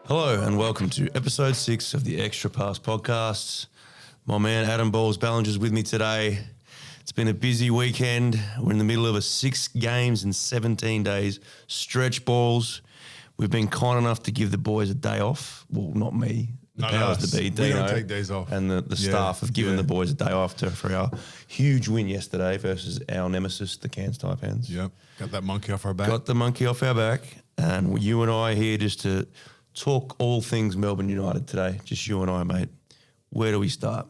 Hello and welcome to episode 6 of the Extra Pass podcast. My man Adam Balls Ballinger's with me today. It's been a busy weekend. We're in the middle of a 6 games in 17 days stretch balls. We've been kind enough to give the boys a day off. Well, not me. The powers to be. We don't take days off. And the staff have given the boys a day off for our huge win yesterday versus our nemesis, the Cairns Taipans. Yep. Got that monkey off our back. Got the monkey off our back. And you and I are here just to talk all things Melbourne United today. Just you and I, mate. Where do we start?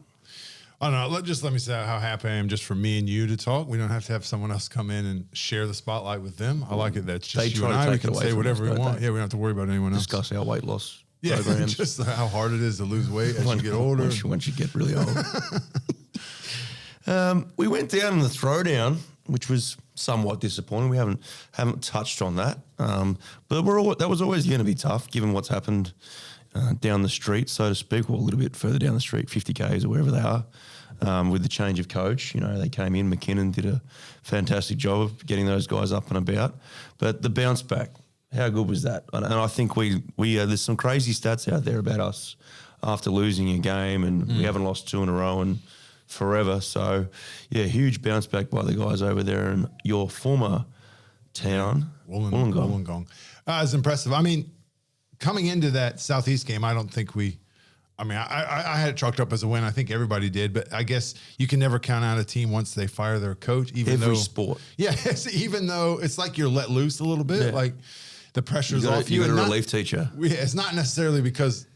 I don't know. Let me say how happy I am just for me and you to talk. We don't have to have someone else come in and share the spotlight with them. I like it. That's just you and I. We can say whatever we want. Yeah, we don't have to worry about anyone else. Discuss our weight loss programs. Just how hard it is to lose weight as you get older. Once you get really old. We went down in the throwdown, which was somewhat disappointing. We haven't touched on that, but that was always going to be tough, given what's happened down the street, so to speak, or a little bit further down the street, 50 k's or wherever they are, with the change of coach. You know, they came in. McKinnon did a fantastic job of getting those guys up and about, but the bounce back, how good was that? And I think we there's some crazy stats out there about us after losing a game, and we haven't lost 2 in a row and forever. So, yeah, huge bounce back by the guys over there in your former town, Wollongong. It's impressive. I mean, coming into that Southeast game, I don't think I had it chalked up as a win. I think everybody did, but I guess you can never count out a team once they fire their coach. Every sport. Yeah, even though it's like you're let loose a little bit, like the pressure's off you. You got a relief teacher. Yeah, it's not necessarily because,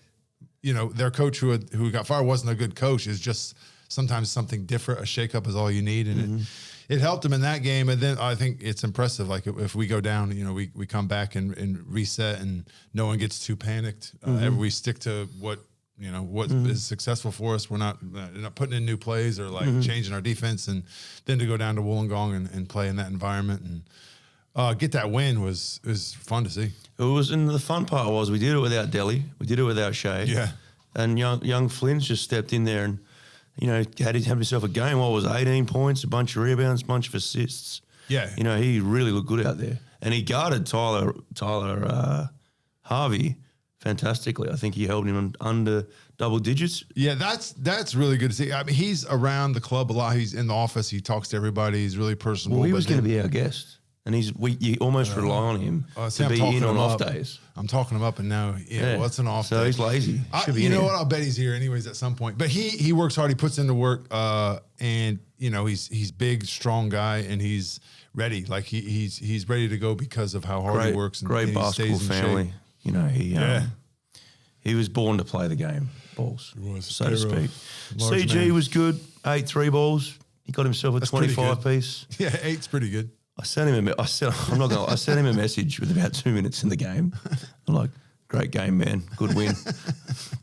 their coach who got fired wasn't a good coach. It's just sometimes something different. A shakeup is all you need, and it helped them in that game. And then I think it's impressive. Like if we go down, we come back and reset, and no one gets too panicked. We stick to what is successful for us. We're not putting in new plays or changing our defense, and then to go down to Wollongong and play in that environment and get that win was fun to see. It was, and the fun part was we did it without Delhi, we did it without Shea, and young Flynn's just stepped in there and had himself a game. What was 18 points, a bunch of rebounds, a bunch of assists. Yeah, he really looked good out there, and he guarded Tyler Harvey fantastically. I think he held him under double digits. Yeah, that's really good to see. I mean, he's around the club a lot. He's in the office. He talks to everybody. He's really personable. Well, he was going to be our guest, and you almost rely on him to be in on off days. I'm talking him up, and now, what's an off day? So he's lazy. You know what? I'll bet he's here anyways at some point. But he works hard. He puts into work, and he's big, strong guy, and he's ready. Like he's ready to go because of how hard he works. And great he basketball stays in family. shape. He was born to play the game, balls, so to speak. CG man. was good, 8 3 balls. He got himself a 25 piece. Yeah, 8's pretty good. I sent him I sent him a message with about 2 minutes in the game. I'm like, great game, man. Good win.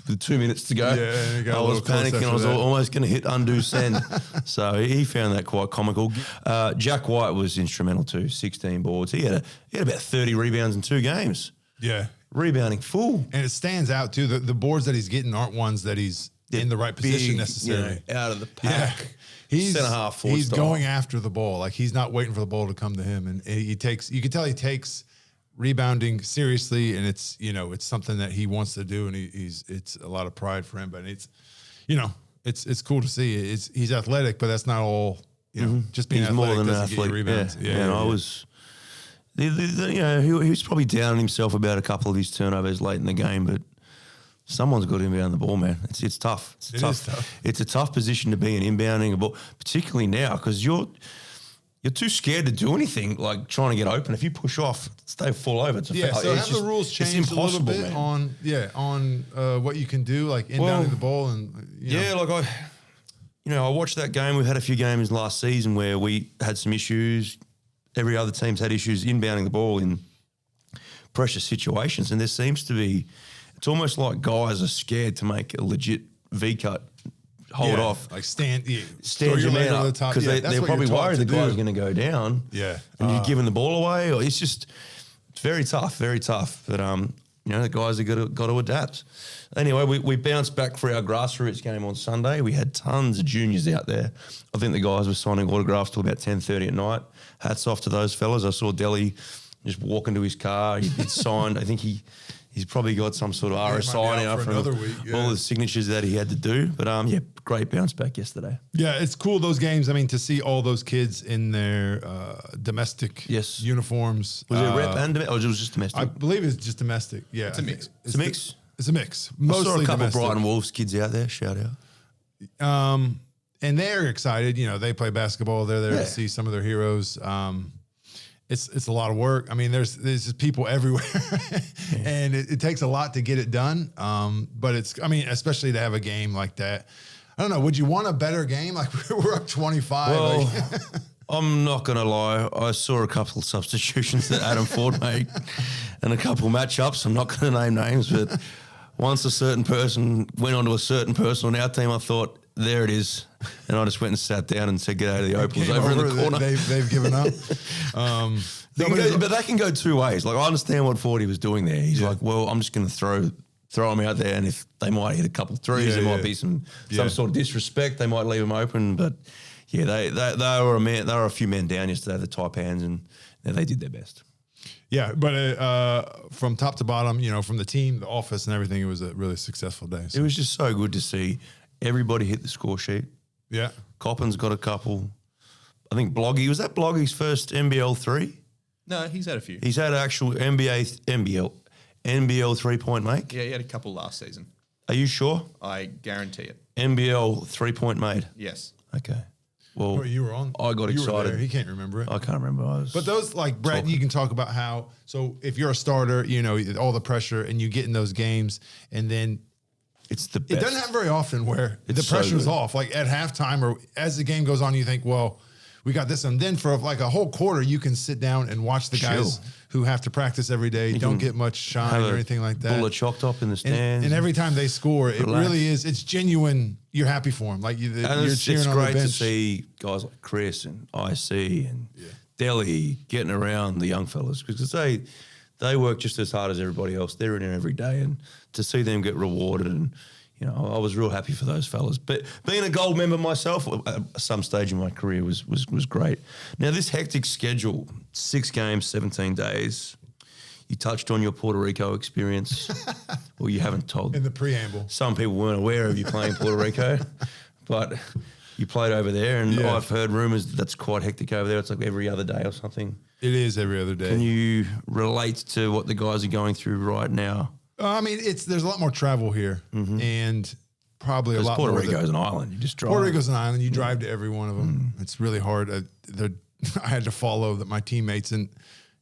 With 2 minutes to go. Yeah, I was panicking. I was almost going to hit undo send. So he found that quite comical. Jack White was instrumental too, 16 boards. He had about 30 rebounds in 2 games. Yeah. Rebounding full. And it stands out too. The boards that he's getting aren't ones that he's in the right position necessarily. Out of the pack. Yeah. He's center half, he's going after the ball. Like he's not waiting for the ball to come to him. And you can tell he takes rebounding seriously, and it's something that he wants to do, and it's a lot of pride for him. But it's cool to see. He's athletic, but that's not all. Just being he's athletic more than doesn't an get you athlete. rebounds. And I was. He was probably down on himself about a couple of his turnovers late in the game, but someone's got to inbound the ball, man. It's tough. It is tough. It's a tough position to be in, inbounding a ball, particularly now, because you're too scared to do anything like trying to get open. If you push off, they fall over. So have the rules changed a little bit on what you can do, like inbounding the ball and I watched that game. We had a few games last season where we had some issues. Every other team's had issues inbounding the ball in pressure situations, and there seems to be. It's almost like guys are scared to make a legit V-cut, hold off. Like stand your man up because they're probably worried the guy's going to go down. Yeah. And you're giving the ball away. Or it's very tough, very tough. But, the guys have got to adapt. Anyway, we bounced back for our grassroots game on Sunday. We had tons of juniors out there. I think the guys were signing autographs till about 10:30 at night. Hats off to those fellas. I saw Delhi just walk into his car. He'd signed, I think he He's probably got some sort of might be RSI now out for from another week, yeah. all the signatures that he had to do. But yeah, great bounce back yesterday. Yeah, it's cool, those games. I mean, to see all those kids in their domestic uniforms. Was it rep and domestic, or it was just domestic? I believe it's just domestic. Yeah, It's a mix. It's a mix. It's a mix. I saw Mostly a couple domestic. of Brighton Wolves kids out there. Shout out. And they're excited. You know, they play basketball. They're there Yeah. to see some of their heroes. It's a lot of work. I mean, there's just people everywhere, and it takes a lot to get it done. But especially to have a game like that. I don't know. Would you want a better game? Like we're up 25. Well, I'm not going to lie. I saw a couple of substitutions that Adam Ford made and a couple of matchups. I'm not going to name names, but once a certain person went onto a certain person on our team, I thought, there it is. And I just went and sat down and said, get out of the Opals over in the corner. They've given up. But that can go two ways. Like, I understand what Fordy was doing there. He's like, well, I'm just going to throw them out there, and if they might hit a couple of threes, there might be some sort of disrespect. They might leave them open. But yeah, they were a few men down yesterday, the Taipans, and they did their best. Yeah, but from top to bottom, you know, from the team, the office, and everything, it was a really successful day. So. It was just so good to see everybody hit the score sheet. Yeah. Coppin's got a couple. I think was that Bloggy's first NBL 3? No, he's had a few. He's had actual NBL 3-point make? Yeah, he had a couple last season. Are you sure? I guarantee it. NBL 3-point made? Yes. Okay. Well, you were on. I got you excited. Were there. He can't remember it. I can't remember. But those, like, Brett, you can talk about how, so if you're a starter, you know, all the pressure and you get in those games, and then it's the best. It doesn't happen very often where the so pressure's good. off. Like at halftime or as the game goes on, you think, well, we got this. And then for like a whole quarter, you can sit down and watch the guys who have to practice every day, don't get much shine or anything like that. Bullet chalked up in the stands. And every time they score, it really is, it's genuine. You're happy for them. Like you're cheering on the bench. It's great to see guys like Chris and IC and Delhi getting around the young fellas, because they work just as hard as everybody else. They're in it every day, and to see them get rewarded, and you know, I was real happy for those fellas. But being a gold member myself at some stage in my career was great. Now, this hectic schedule, 6 games, 17 days. You touched on your Puerto Rico experience. Well, you haven't told. In the preamble. Some people weren't aware of you playing Puerto Rico, but you played over there, and I've heard rumours that's quite hectic over there. It's like every other day or something. It is every other day. Can you relate to what the guys are going through right now? I mean, there's a lot more travel here, and probably a lot Puerto more. Rico's an island. You just drive. Puerto Rico's an island. You drive to every one of them. It's really hard. I had to follow my teammates, and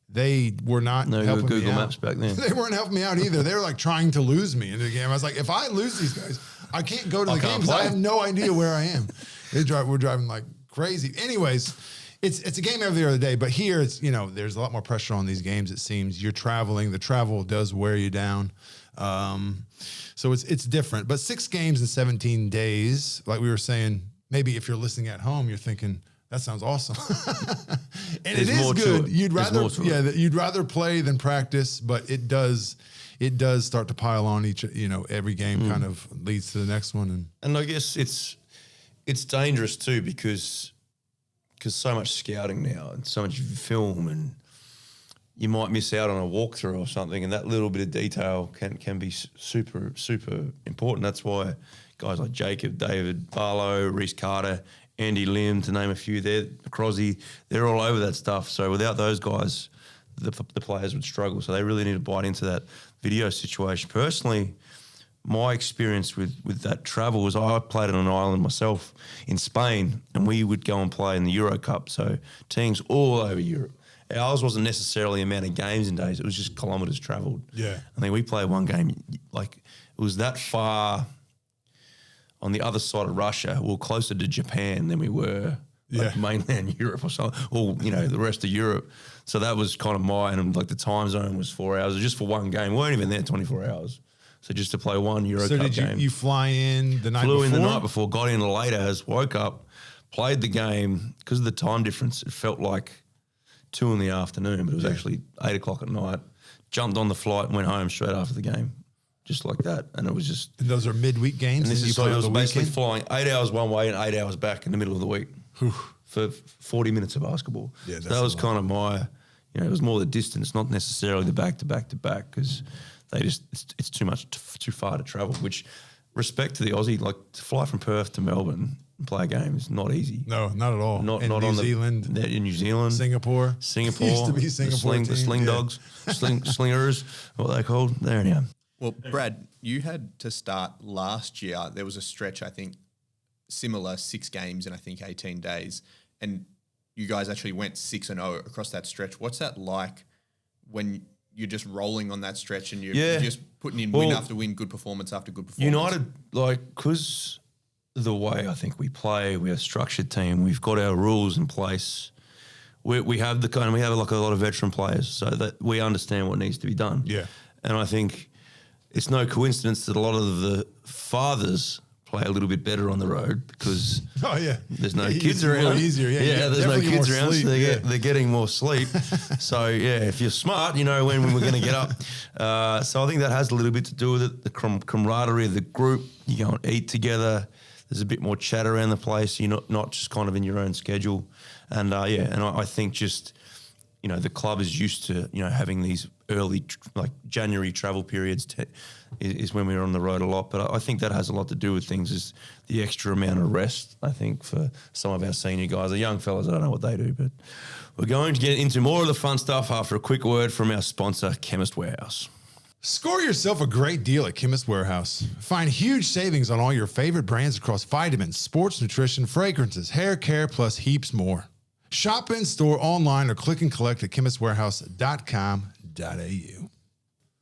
they were not helping Google me out. Maps back then. They weren't helping me out either. They were like trying to lose me in the game. I was like, if I lose these guys, I can't go to the game because I have no idea where I am. We're driving like crazy. Anyways, it's a game every other day, but here it's, you know, there's a lot more pressure on these games. It seems you're traveling. The travel does wear you down. So it's different. But 6 games in 17 days, like we were saying, maybe if you're listening at home, you're thinking, that sounds awesome. And it is good. You'd rather play than practice, but it does start to pile on every game kind of leads to the next one. And I guess it's dangerous too, because so much scouting now and so much film, and you might miss out on a walkthrough or something, and that little bit of detail can be super, super important. That's why guys like Jacob, David, Barlow, Reece Carter, Andy Lim, to name a few, Crosby, they're all over that stuff. So without those guys, the players would struggle. So they really need to bite into that video situation. Personally, my experience with that travel was I played on an island myself in Spain, and we would go and play in the Euro Cup. So teams all over Europe. Ours wasn't necessarily amount of games in days. It was just kilometres travelled. Yeah. I think we played one game, like it was that far on the other side of Russia. We were closer to Japan than we were like mainland Europe or something, or, you know, the rest of Europe. So that was kind of and like the time zone was 4 hours. It was just for one game. We weren't even there 24 hours. So just to play one Euro Cup game. So did you fly in the night before? Flew in the night before, got in later, woke up, played the game. Because of the time difference, it felt like 2 in the afternoon, but it was actually 8 o'clock at night. Jumped on the flight and went home straight after the game, just like that. And it was just... And those are midweek games? And this is so it was basically flying 8 hours one way and 8 hours back in the middle of the week for 40 minutes of basketball. Yeah, so that was kind of my... You know, it was more the distance, not necessarily the back-to-back-to-back, because it's too much, too far to travel. Which, respect to the Aussie, like to fly from Perth to Melbourne and play a game is not easy. No, not at all. Not in not New on Zealand, in New Zealand, Singapore. Used to be Singapore. the sling dogs, slingers, what they called. There now. Well, Brad, you had to start last year. There was a stretch, I think, similar 6 games in, I think, 18 days. And you guys actually went 6-0 across that stretch. What's that like when you're just rolling on that stretch and you're just putting in win after win, good performance after good performance? United, because the way I think we play, we're a structured team. We've got our rules in place. We have like a lot of veteran players, so that we understand what needs to be done. Yeah, and I think it's no coincidence that a lot of the fathers play a little bit better on the road because there's no kids around. Easier, there's no kids around, sleep, so they're getting more sleep. So if you're smart, you know when we're going to get up. So I think that has a little bit to do with it. The camaraderie of the group. You go and eat together. There's a bit more chat around the place. You're not just kind of in your own schedule, and I think just the club is used to having these early like January travel periods is when we're on the road a lot. But I think that has a lot to do with things is the extra amount of rest. I think for some of our senior guys, the young fellas, I don't know what they do, but we're going to get into more of the fun stuff after a quick word from our sponsor, Chemist Warehouse. Score yourself a great deal at Chemist Warehouse. Find huge savings on all your favorite brands across vitamins, sports nutrition, fragrances, hair care, plus heaps more. Shop in store, online, or click and collect at chemistwarehouse.com.au.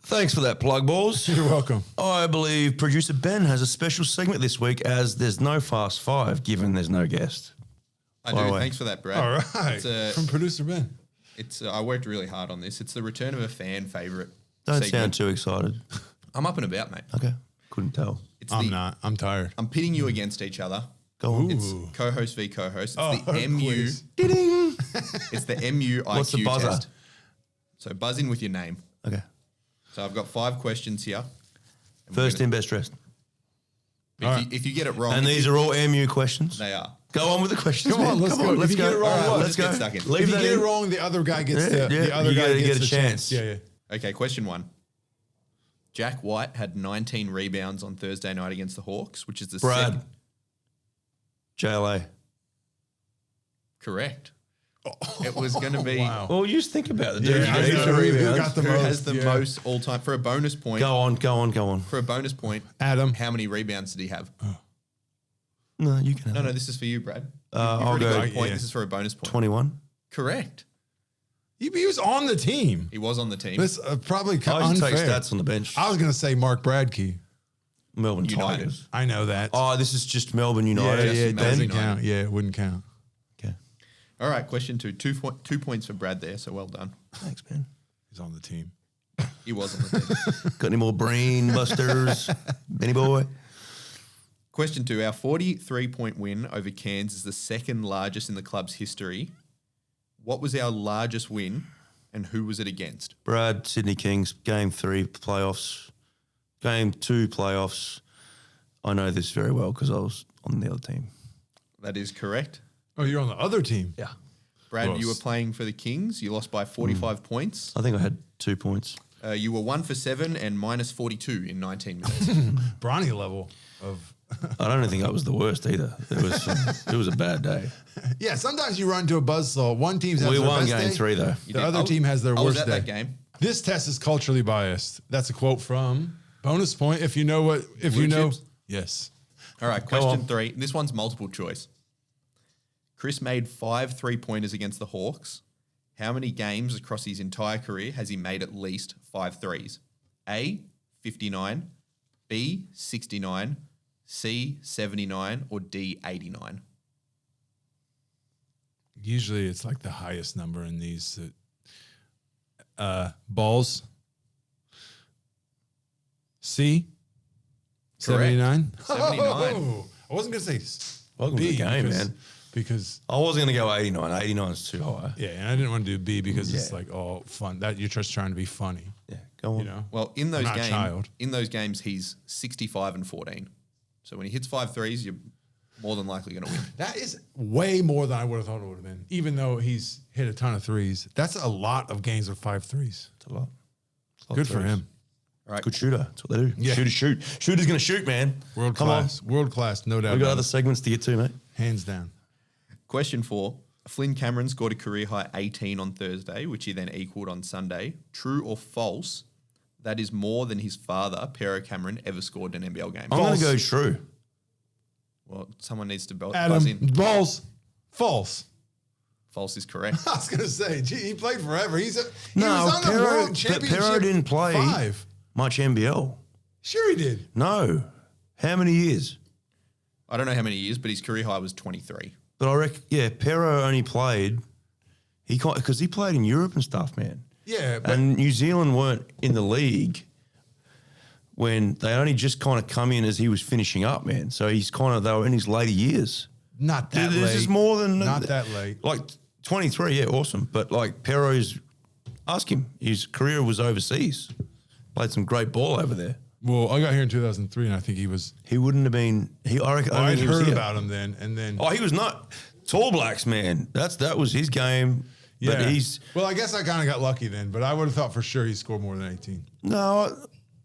Thanks for that plug, balls. You're welcome. I believe producer Ben has a special segment this week as there's no Fast Five given there's no guest. I do. Thanks for that, Brad. All right. From producer Ben. I worked really hard on this. It's the return of a fan favourite. Don't segment. sound too excited. I'm up and about, mate. Okay. Couldn't tell. I'm not. I'm tired. I'm pitting you against each other. Go on. It's co-host v co-host. It's the MU. quiz. Ding. It's the MU IQ What's the buzzer? test. So buzz in with your name. Okay. So I've got 5 questions here. First in, best dressed. If you get it wrong, And these are all MU questions. they are. Go on with the questions. Come on, man. let's go. Let's If you go. get it wrong, All right, what? let's Just go. get stuck in. Leave If you that get it in. wrong, the other guy gets Yeah, the other you guy gotta gets get a the chance. Yeah. Okay, question 1. Jack White had 19 rebounds on Thursday night against the Hawks, which is the Brad. second. JLA. Correct. It was going to be Wow. Well, you just think about it. Yeah, dude. I You know. know, Who got the who most? has the Yeah. most all-time for a bonus point. Go on. For a bonus point, Adam. how many rebounds did he have? No, you can have No, it. this is for you, Brad. You've I'll already go- got a point. yeah. This is for a bonus point. 21. Correct. He was on the team. He was on the team. That's probably I just unfair. take stats on the bench. I was going to say Mark Bradkey. Melbourne United. Tigers. I know that. Oh, this is just Melbourne United. yeah, it Melbourne doesn't United. count. Yeah, it wouldn't count. Okay. All right, question 2. 2 points for Brad there, so well done. Thanks, man. He's on the team. He was on the team. Got any more brain busters? Benny boy? Question 2. Our 43-point win over Cairns is the second largest in the club's history. What was our largest win and who was it against? Brad, Sydney Kings, Game 3 playoffs. Game 2 playoffs. I know this very well because I was on the other team. That is correct. Oh, you're on the other team. Yeah. Brad, Close. you were playing for the Kings. You lost by 45 points. I think I had 2 points. You were 1 for 7 and minus 42 in 19 minutes. Bronny level of. I don't think that was the worst either. It was a bad day. Yeah, sometimes you run into a buzzsaw. One team's has We their won best Game day. 3 though. You The did- other team has their I was worst at day. that game. This test is culturally biased. That's a quote from bonus point. If you know what, if Blue you know, Chips? yes. All right, Go question on. 3. This one's multiple choice. Chris made 5 3-pointers against the Hawks. How many games across his entire career has he made at least 5 threes? A, 59, B, 69, C, 79, or D, 89? Usually it's like the highest number in these balls. C, Correct. 79. 79. Oh, I wasn't gonna say Welcome B to the game, because, man. Because I wasn't going to go 89. 89 is too high. yeah, and I didn't want to do B because it's Yeah. like all fun. That you're just trying to be funny, Yeah, go on. you know. Well, in I'm those not a child. games, he's 65 and 14. So when he hits 5 threes, you're more than likely going to win. That is way more than I would have thought it would have been. Even though he's hit a ton of threes, that's a lot of games with 5 threes. It's a lot. It's a lot Good of for threes. him. All right. Good shooter. That's what they do. Yeah. Shoot. Shooter's going to shoot, man. World Come class, no doubt. on. We've got about other it. segments to get to, mate. Hands down. Question 4. Flynn Cameron scored a career high 18 on Thursday, which he then equaled on Sunday. True or false? That is more than his father, Pero Cameron, ever scored in an NBL game. I'm going to go False. true. Well, someone needs to buzz Adam, in. balls. False. False is correct. I was gonna say, gee, he played forever. He No, was on the Pero, World but Championship. Pero didn't play 5. much NBL. Sure, he did. No. How many years? I don't know how many years, but his career high was 23. But I reckon, yeah, Pero only played, because he played in Europe and stuff, man. Yeah, but And New Zealand weren't in the league when they only just kind of come in as he was finishing up, man. So they were in his later years. not that This late. is more than Not that late. Like 23, yeah, awesome. But like Pero's, ask him. His career was overseas. Played some great ball over there. Well, I got here in 2003, and I think he was. He wouldn't have been. I reckon. I I'd think he was heard here. about him then, and then. Oh, he was not Tall Blacks, man. That was his game. Yeah. But he's Well, I guess I kind of got lucky then, but I would have thought for sure he scored more than 18. no.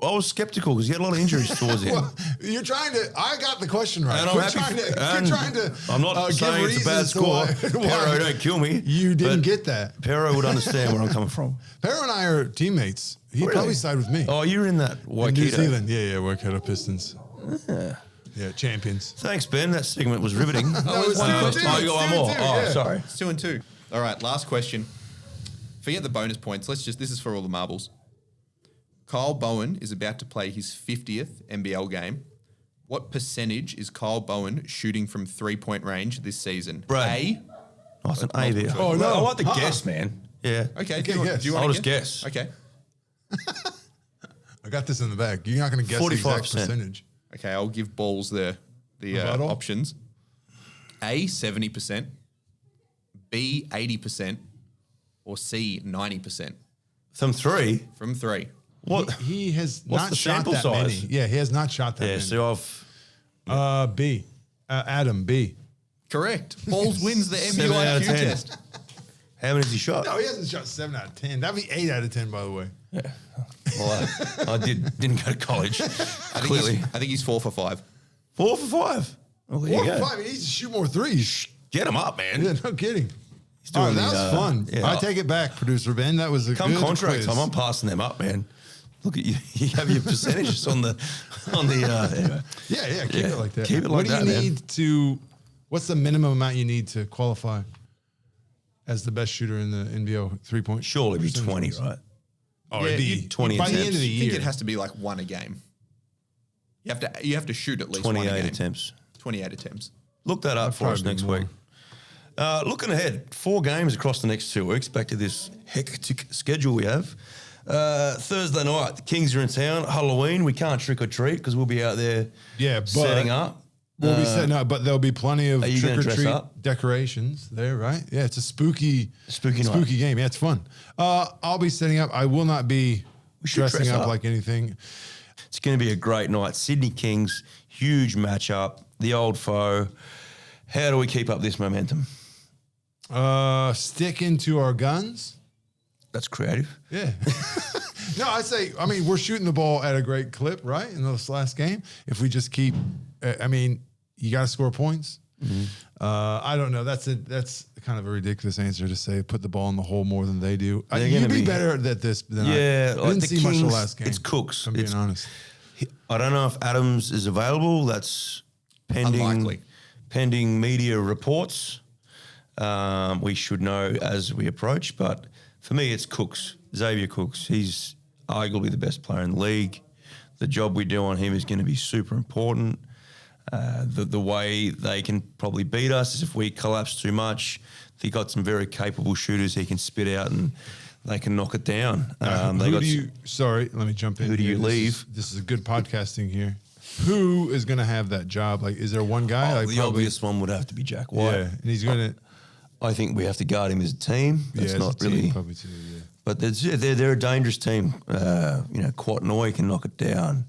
I was skeptical because he had a lot of injuries towards him. Well, you're trying to. I got the question right. And I'm happy. You're trying to. I'm not give saying it's a bad reasons to score. why Pero, don't kill me. You didn't But get that. Pero would understand where I'm coming from. Pero and I are teammates. He'd Really? probably side with me. Oh, you're in that in Waikato. New Zealand. Yeah, Waikato Pistons. Yeah, champions. Thanks, Ben. That segment was riveting. No, it's one two, question. two, Oh, you got one two, more. two, Oh, yeah. sorry. It's 2 and 2. All right, last question. Forget the bonus points. This is for all the marbles. Kyle Bowen is about to play his 50th NBL game. What percentage is Kyle Bowen shooting from 3-point range this season? Brad. A. Oh, it's an A there. Oh, no. I like the Uh-uh. guess, man. Yeah. Okay. Okay, Do guess. you want I'll to just guess. Okay. I got this in the bag. You're not going to guess the exact 45%. percentage. Okay, I'll give balls the Rebuttal? options. A, 70%. B, 80%. Or C, 90% From 3. from 3. What? He has What's not the shot sample that size? many. Yeah, he has not shot that Yeah, many. so I've B. Adam, B. Correct. Balls wins the 7 out of MUIQ 10. test. How many has he shot? No, he hasn't shot 7 out of 10. That'd be 8 out of 10, by the way. Well, I didn't go to college. I think Clearly. I think he's 4 for 5. 4 for 5. Well, there 4 you for go. 5. He needs to shoot more threes. Get him up, man. Yeah, no kidding. He's All right, doing that the, was fun. yeah. I take it back, producer Ben. That was a Come good contract quiz. time, I'm passing them up, man. Look at you. You have your percentages on the anyway. Yeah, keep it like that. Keep it like what that, do you man. need to? What's the minimum amount you need to qualify as the best shooter in the NBL 3-point? Surely be percentage 20, wise? right? Oh, Yeah, it'd be you- 20 by the end attempts. of the I think year. it has to be like 1 a game. You have to shoot at least 1 a 28 game. attempts. 28 attempts. Look that up for us probably next more. week. Looking ahead, 4 games across the next 2 weeks, back to this hectic schedule we have. Thursday night, the Kings are in town. Halloween, we can't trick or treat because we'll be out there Yeah, but setting up. We'll be setting up, but there'll be plenty of are you trick gonna or dress treat up? decorations there, right? Yeah, it's a spooky night. game. Yeah, it's fun. I'll be setting up. I will not be should dressing dress up up. like anything. It's going to be a great night. Sydney Kings, huge matchup, the old foe. How do we keep up this momentum? Sticking to our guns. That's creative. Yeah. No, I mean, we're shooting the ball at a great clip, right? In this last game. If we just keep, you got to score points. Mm-hmm. I don't know. That's kind of a ridiculous answer to say. Put the ball in the hole more than they do. They're You'd gonna be be- better at this than Yeah, I like didn't the see much of the Kings, last game. it's Cooks. If I'm being It's- honest. I don't know if Adams is available. That's Unlikely. pending media reports. We should know as we approach. But for me, it's Cooks, Xavier Cooks. He's arguably the best player in the league. The job we do on him is going to be super important. The way they can probably beat us is if we collapse too much. They got some very capable shooters he can spit out and they can knock it down. Sorry, let me jump in. Who do here. you leave? This is a good podcasting here. Who is going to have that job? Like, is there one guy? Like, the obvious one would have to be Jack White. Yeah, and he's going to. I think we have to guard him as a team. That's Yeah, not as a team, really. probably too. Yeah. But they're a dangerous team. Quatnoy can knock it down.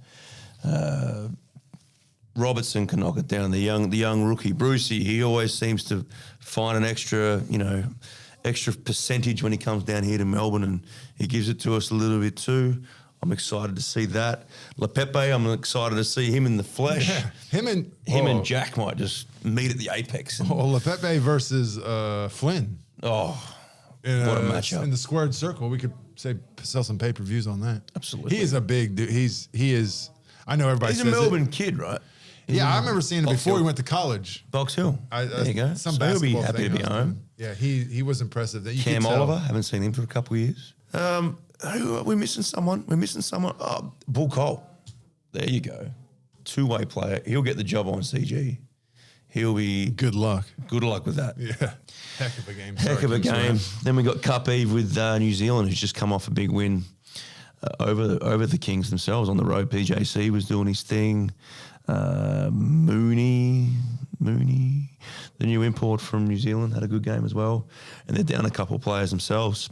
Robertson can knock it down. The young rookie Brucey, he always seems to find an extra percentage when he comes down here to Melbourne, and he gives it to us a little bit too. I'm excited to see that. Lepepe, I'm excited to see him in the flesh. Yeah. Him and Jack might just meet at the apex. Lepepe versus Flynn. Oh, what a matchup. In the squared circle, we could sell some pay-per-views on that. Absolutely. He is a big dude. He is, I know everybody says He's a Melbourne kid, right? Yeah, I remember seeing him Box before Hill. he went to college. Box Hill. There you go. Some So he'll be basketball happy to thing be I was home. doing. Yeah, he was impressive. That you Cam could tell. Oliver, haven't seen him for a couple of years. We're missing someone. Oh, Bull Cole. There you go. Two-way player. He'll get the job on CG. He'll be Good luck. good luck with that. Yeah, heck of a game. Heck of a game. Then we got Cup Eve with New Zealand, who's just come off a big win over the Kings themselves on the road. PJC was doing his thing. Mooney, the new import from New Zealand, had a good game as well. And they're down a couple of players themselves.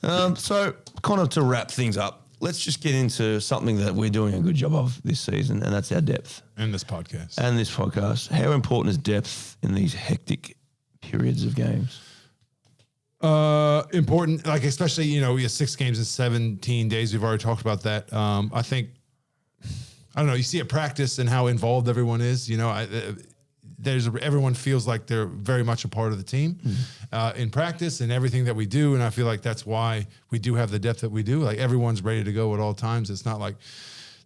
So kind of to wrap things up, let's just get into something that we're doing a good job of this season, and that's our depth. And this podcast. How important is depth in these hectic periods of games? Important, like especially, we have 6 games in 17 days. We've already talked about that. I think, I don't know, you see at practice and how involved everyone is. Everyone feels like they're very much a part of the team in practice and everything that we do. And I feel like that's why we do have the depth that we do. Like everyone's ready to go at all times. It's not like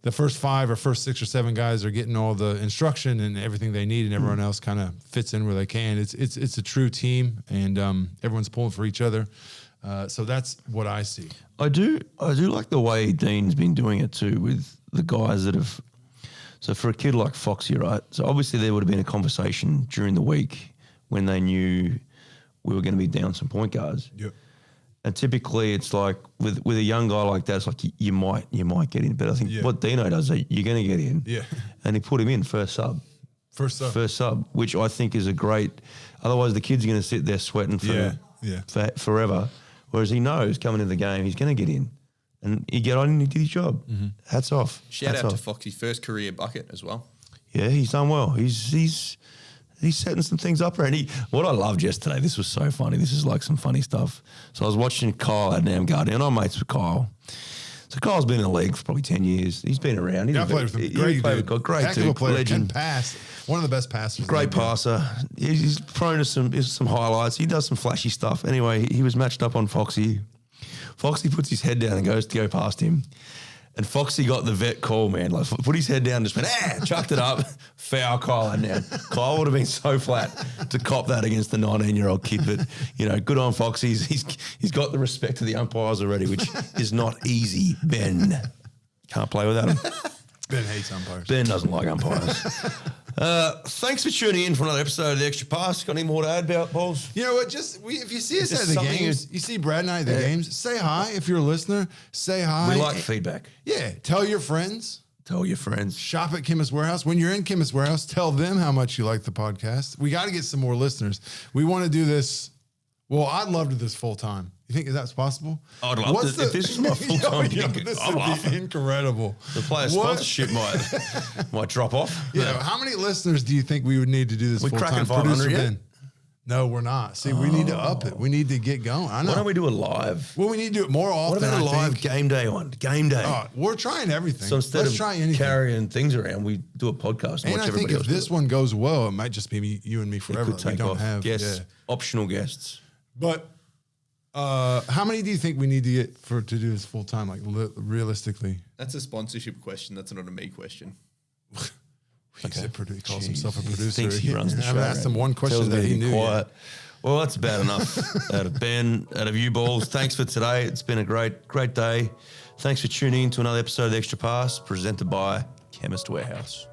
the first 5 or first 6 or 7 guys are getting all the instruction and everything they need, and everyone else kind of fits in where they can. It's a true team, and everyone's pulling for each other. So that's what I see. I do like the way Dean's been doing it too with the guys that have. So for a kid like Foxy, right? So obviously there would have been a conversation during the week when they knew we were going to be down some point guards. Yep. And typically it's like with a young guy like that, it's like you might get in. But I think what Dino does, you're going to get in. Yeah. And he put him in first sub. First sub, which I think is a great. Otherwise, the kid's going to sit there sweating for forever. Whereas he knows coming into the game, he's going to get in. And he got on and he did his job. Mm-hmm. Hats off. Shout out to Foxy, first career bucket as well. Yeah, he's done well. He's setting some things up around. What I loved yesterday, this was so funny. This is like some funny stuff. So I was watching Kyle at Nam Guardian. I'm mates with Kyle. So Kyle's been in the league for probably 10 years. He's been around. I played with him. Great dude. Great Heck dude. of a player. Legend. Can pass. One of the best passers. Great passer. He's prone to some highlights. He does some flashy stuff. Anyway, he was matched up on Foxy. Foxy puts his head down and goes to go past him. And Foxy got the vet call, man. Like, put his head down, just went, chucked it up, foul Kyle. And now Kyle would have been so flat to cop that against the 19-year-old kid. But, good on Foxy. He's got the respect of the umpires already, which is not easy, Ben. Can't play without him. Ben hates umpires. Ben doesn't like umpires. Thanks for tuning in for another episode of The Extra Pass. Got any more to add about, Balls? You know what? If you see us at the games, you see Brad and I at the games, say hi. If you're a listener, say hi. We like feedback. Yeah. Tell your friends. Tell your friends. Shop at Chemist Warehouse. When you're in Chemist Warehouse, tell them how much you like the podcast. We got to get some more listeners. We want to do this. Well, I'd love to do this full time. You think that's possible? I'd love to. If this is my full time gig, this I'm would laughing. be incredible. The player sponsorship might drop off. Yeah. How many listeners do you think we would need to do this full time? Cracking 500 yet? No, we're not. See, we need to up it. We need to get going. I know. Why don't we do a live? Well, we need to do it more often. What about a live game day one? Game day. We're trying everything. So instead Let's of try anything. carrying things around, we do a podcast and watch I think everybody if else. this one goes well, it might just be you and me forever. It could take we don't off. have guests, optional guests. But how many do you think we need to get to do this full time? Like realistically, That's a sponsorship question. That's not a me question. He calls himself a producer. Thinks he runs the show. I've asked him one question that he knew. Quiet. Well, that's about enough out of Ben, out of you, Balls. Thanks for today. It's been a great day. Thanks for tuning in to another episode of The Extra Pass, presented by Chemist Warehouse.